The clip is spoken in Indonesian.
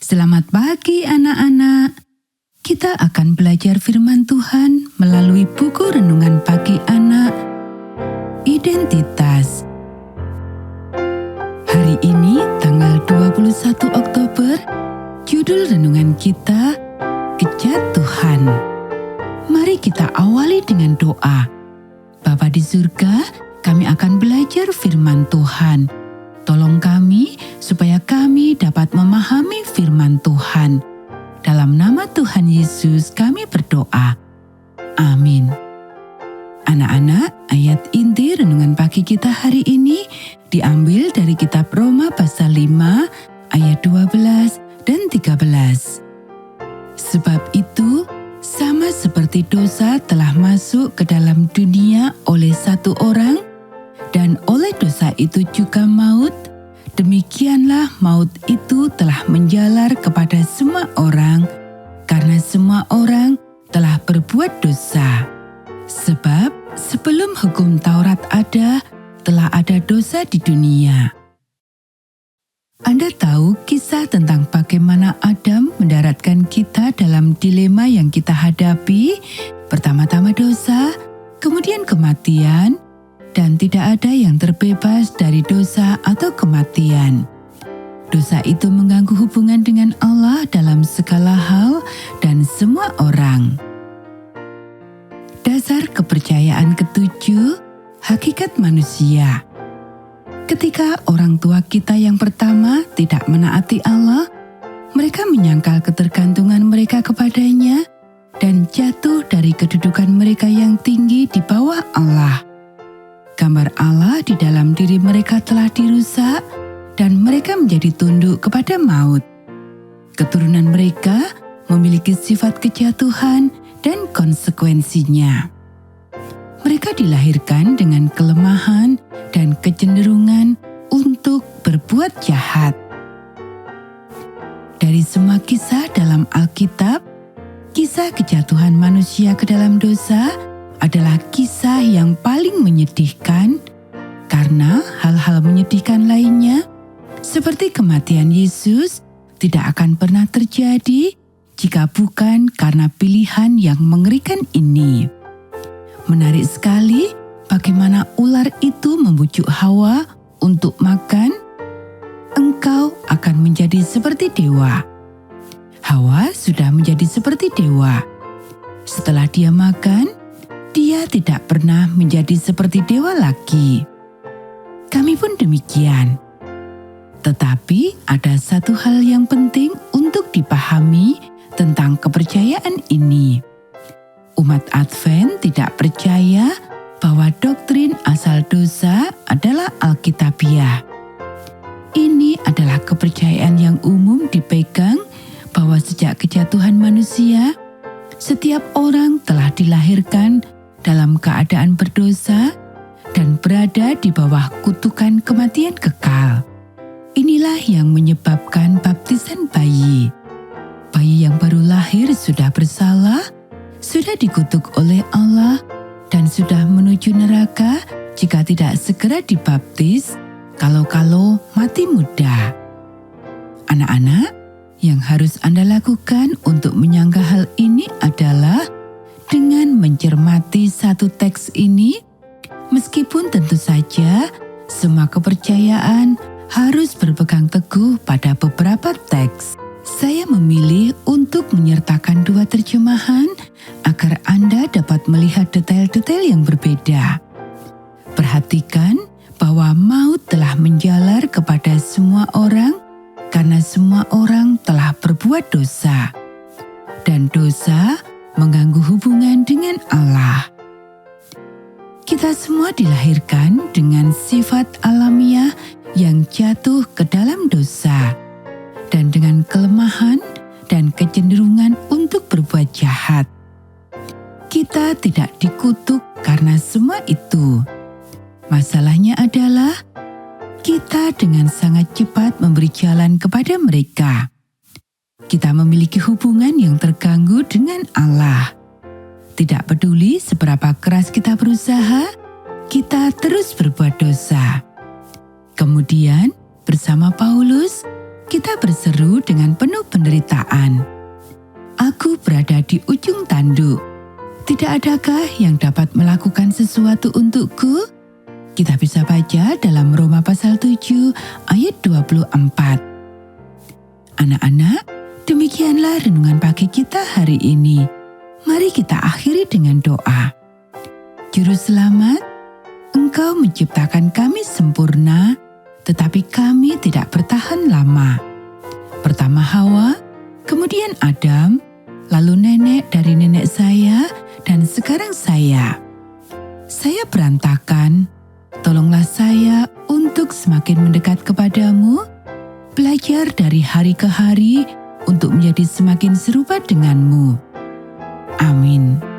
Selamat pagi anak-anak. Kita akan belajar firman Tuhan melalui buku renungan pagi anak, Identitas. Hari ini tanggal 21 Oktober, judul renungan kita, Kejatuhan. Mari kita awali dengan doa. Bapa di surga, kami akan belajar firman Tuhan. Tolong kami supaya kami dapat memahami firman Tuhan. Dalam nama Tuhan Yesus kami berdoa. Amin. Anak-anak, ayat inti renungan pagi kita hari ini diambil dari kitab Roma pasal 5 ayat 12 dan 13. Sebab itu, sama seperti dosa telah masuk ke dalam dunia oleh satu orang, dan oleh dosa itu juga maut, demikianlah maut itu telah menjalar kepada semua orang, karena semua orang telah berbuat dosa. Sebab sebelum hukum Taurat ada, telah ada dosa di dunia. Anda tahu kisah tentang bagaimana Adam mendaratkan kita dalam dilema yang kita hadapi? Pertama-tama dosa, kemudian kematian, dan tidak ada yang terbebas dari dosa atau kematian. Dosa itu mengganggu hubungan dengan Allah dalam segala hal dan semua orang. Dasar kepercayaan ketujuh, hakikat manusia. Ketika orang tua kita yang pertama tidak menaati Allah, mereka menyangkal ketergantungan mereka kepadanya dan jatuh dari kedudukan mereka yang tinggi di bawah Allah. Gambar Allah di dalam diri mereka telah dirusak dan mereka menjadi tunduk kepada maut. Keturunan mereka memiliki sifat kejatuhan dan konsekuensinya. Mereka dilahirkan dengan kelemahan dan kecenderungan untuk berbuat jahat. Dari semua kisah dalam Alkitab, kisah kejatuhan manusia ke dalam dosa adalah kisah yang paling menyedihkan, karena hal-hal menyedihkan lainnya seperti kematian Yesus tidak akan pernah terjadi jika bukan karena pilihan yang mengerikan ini. Menarik sekali bagaimana ular itu membujuk Hawa untuk makan. Engkau akan menjadi seperti dewa. Hawa sudah menjadi seperti dewa. Setelah dia makan, dia tidak pernah menjadi seperti dewa lagi. Kami pun demikian. Tetapi ada satu hal yang penting untuk dipahami tentang kepercayaan ini. Umat Advent tidak percaya bahwa doktrin asal dosa adalah Alkitabiah. Ini adalah kepercayaan yang umum dipegang bahwa sejak kejatuhan manusia, setiap orang telah dilahirkan dalam keadaan berdosa dan berada di bawah kutukan kematian kekal. Inilah yang menyebabkan baptisan bayi. Bayi yang baru lahir sudah bersalah, sudah dikutuk oleh Allah, dan sudah menuju neraka jika tidak segera dibaptis, kalau-kalau mati muda. Anak-anak, yang harus Anda lakukan untuk menyangga hal ini adalah dengan mencermati satu teks ini, meskipun tentu saja semua kepercayaan harus berpegang teguh pada beberapa teks. Saya memilih untuk menyertakan dua terjemahan agar Anda dapat melihat detail-detail yang berbeda. Perhatikan bahwa maut telah menjalar kepada semua orang karena semua orang telah berbuat dosa. Dan dosa mengganggu hubungan dengan Allah. Kita semua dilahirkan dengan sifat alamiah yang jatuh ke dalam dosa dan dengan kelemahan dan kecenderungan untuk berbuat jahat. Kita tidak dikutuk karena semua itu. Masalahnya adalah kita dengan sangat cepat memberi jalan kepada mereka. Kita memiliki hubungan yang terganggu dengan Allah. Tidak peduli seberapa keras kita berusaha, kita terus berbuat dosa. Kemudian, bersama Paulus, kita berseru dengan penuh penderitaan. Aku berada di ujung tanduk. Tidak adakah yang dapat melakukan sesuatu untukku? Kita bisa baca dalam Roma pasal 7 ayat 24. Anak-anak, demikianlah renungan pagi kita hari ini. Mari kita akhiri dengan doa. Juru Selamat, Engkau menciptakan kami sempurna, tetapi kami tidak bertahan lama. Pertama Hawa, kemudian Adam, lalu nenek dari nenek saya, dan sekarang saya. Saya berantakan. Tolonglah saya untuk semakin mendekat kepadamu, belajar dari hari ke hari untuk menjadi semakin serupa denganmu. Amin.